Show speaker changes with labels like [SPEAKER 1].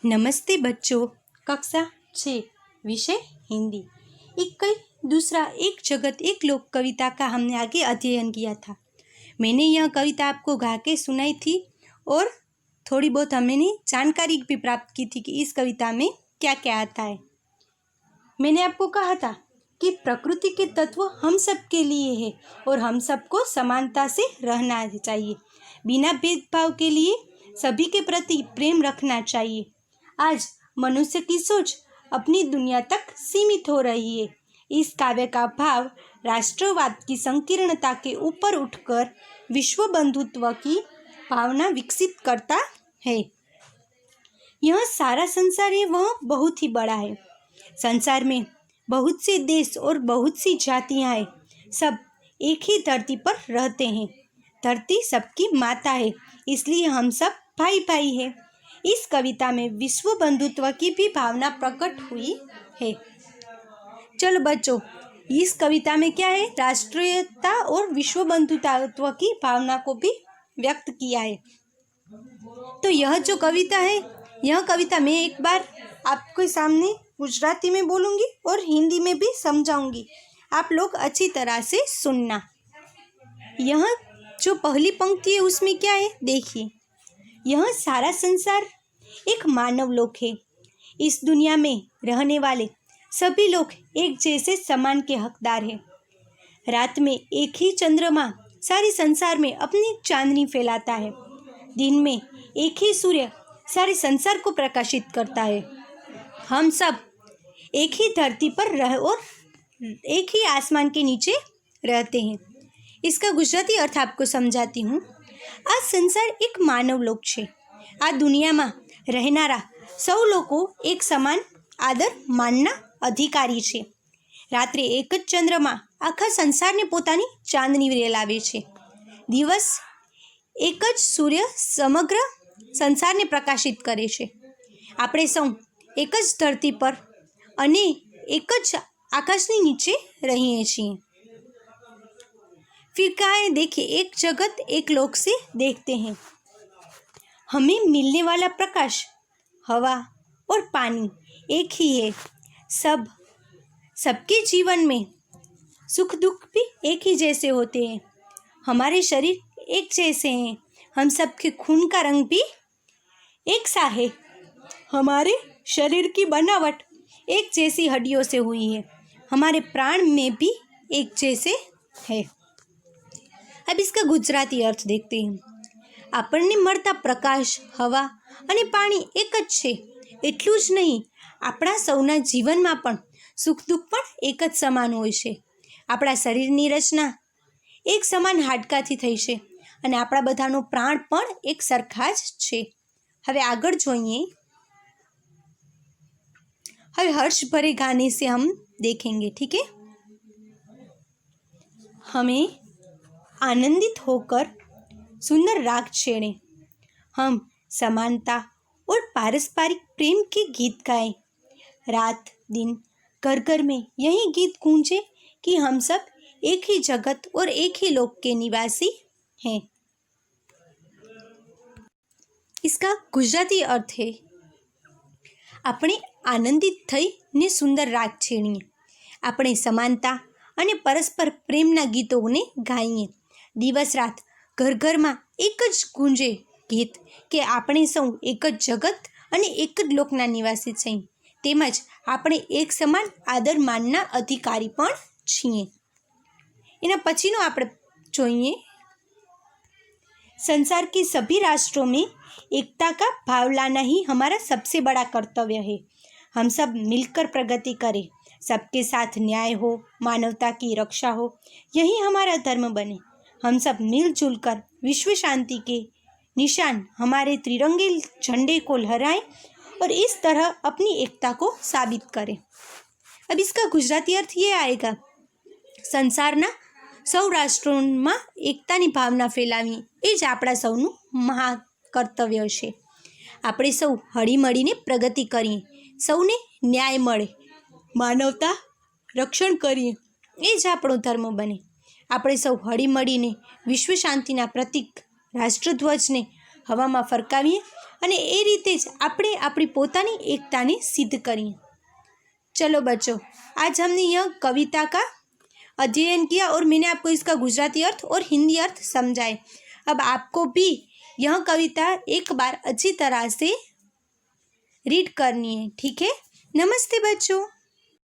[SPEAKER 1] नमस्ते बच्चों। कक्षा 6 विषय हिंदी। एक कई दूसरा एक जगत एक लोक कविता का हमने आगे अध्ययन किया था। मैंने यह कविता आपको गा के सुनाई थी और थोड़ी बहुत हमने जानकारी भी प्राप्त की थी कि इस कविता में क्या क्या आता है। मैंने आपको कहा था कि प्रकृति के तत्व हम सब के लिए है और हम सबको समानता से रहना चाहिए, बिना भेदभाव के लिए सभी के प्रति प्रेम रखना चाहिए। आज मनुष्य की सोच अपनी दुनिया तक सीमित हो रही है। इस काव्य का भाव राष्ट्रवाद की संकीर्णता के ऊपर उठकर विश्व बंधुत्व की भावना विकसित करता है। यह सारा संसार है वह बहुत ही बड़ा है। संसार में बहुत से देश और बहुत सी जातियां हैं। सब एक ही धरती पर रहते हैं। धरती सबकी माता है, इसलिए हम सब भाई भाई हैं। इस कविता में विश्व बंधुत्व की भी भावना प्रकट हुई है। चलो बच्चों, इस कविता में क्या है, राष्ट्रीयता और विश्व बंधुत्व की भावना को भी व्यक्त किया है। तो यह जो कविता है, यह कविता मैं एक बार आपके सामने गुजराती में बोलूँगी और हिंदी में भी समझाऊंगी। आप लोग अच्छी तरह से सुनना। यह जो पहली पंक्ति है उसमें क्या है, देखिए। यह सारा संसार एक मानव लोक है। इस दुनिया में रहने वाले सभी लोग एक जैसे सम्मान के हकदार हैं। रात में एक ही चंद्रमा सारे संसार में अपनी चांदनी फैलाता है। दिन में एक ही सूर्य सारे संसार को प्रकाशित करता है। हम सब एक ही धरती पर रह और एक ही आसमान के नीचे रहते हैं। इसका गुजराती अर्थ आपको समझाती हूँ। આ સંસાર એક માનવ લોક છે। આ દુનિયામાં રહેનારા સૌ લોકો એક સમાન આદર માનના અધિકારી છે। રાત્રે એક જ ચંદ્રમાં આખા સંસારને પોતાની ચાંદની રેલાવે છે। દિવસ એક જ સૂર્ય સમગ્ર સંસારને પ્રકાશિત કરે છે। આપણે સૌ એક જ ધરતી પર અને એક જ આકાશની નીચે રહીએ છીએ। फिर कहा है, देखिए, एक जगत एक लोक से देखते हैं। हमें मिलने वाला प्रकाश, हवा और पानी एक ही है। सबके जीवन में सुख दुख भी एक ही जैसे होते हैं। हमारे शरीर एक जैसे हैं। हम सबके खून का रंग भी एक सा है। हमारे शरीर की बनावट एक जैसी हड्डियों से हुई है। हमारे प्राण में भी एक जैसे है। अब इसका गुजराती अर्थ देखते हैं। આપણને મળતા પ્રકાશ, હવા અને પાણી એક જ છે। એટલું જ નહીં, આપણા સૌના જીવનમાં પણ સુખ દુઃખ પણ એક જ સમાન હોય છે। આપણા શરીરની રચના એક સમાન હાડકાથી થઈ છે અને આપણા બધાનો પ્રાણ પણ એક સરખા જ છે। હવે આગળ જોઈએ। હવે हर्ष भरे गाने से हम देखेंगे, ठीक है। हमें आनंदित होकर सुंदर राग छेड़े। हम समानता और पारस्परिक प्रेम के गीत गाएं। रात दिन घर घर में यही गीत गूंजे कि हम सब एक ही जगत और एक ही लोक के निवासी हैं। इसका गुजराती अर्थ है, આપણે આનંદિત થઈને સુંદર રાગ છેડીએ। આપણે સમાનતા અને પરસ્પર પ્રેમના ગીતોને ગાઈએ। દિવસ રાત ઘર ઘરમાં એક જ ગુંજે ગીત કે આપણે સૌ એક જ જગત અને એક જ લોકના નિવાસી છીએ, તેમજ આપણે એક સમાન આદર માનના અધિકારી પણ છીએ। એના પછીનો આપણે જોઈએ। संसार के सभी राष्ट्रों में एकता का भाव लाना ही हमारा सबसे बड़ा कर्तव्य है। हम सब मिलकर प्रगति करें, सबके साथ न्याय हो, मानवता की रक्षा हो, यही हमारा धर्म बने। हम सब मिलजुल कर विश्व शांति के निशान हमारे त्रिरंगे झंडे को लहराएं और इस तरह अपनी एकता को साबित करें। अब इसका गुजराती अर्थ ये आएगा, संसारना સૌ રાષ્ટ્રોમાં એકતાની ભાવના ફેલાવી એ જ આપણા સૌનું મહા કર્તવ્ય છે। આપણે સૌ હળીમળીને પ્રગતિ કરીએ, સૌને ન્યાય મળે, માનવતા રક્ષણ કરીએ, એ જ આપણો ધર્મ બને। આપણે સૌ હળીમળીને વિશ્વ શાંતિના પ્રતીક રાષ્ટ્રધ્વજને હવામાં ફરકાવીએ અને એ રીતે જ આપણે આપણી પોતાની एकता सिद्ध करिए। चलो बच्चों, आज हमने यह कविता का अध्ययन किया और मैंने आपको इसका गुजराती अर्थ और हिंदी अर्थ समझाए। अब आपको भी यह कविता एक बार अच्छी तरह से रीड करनी है, ठीक है। नमस्ते बच्चों।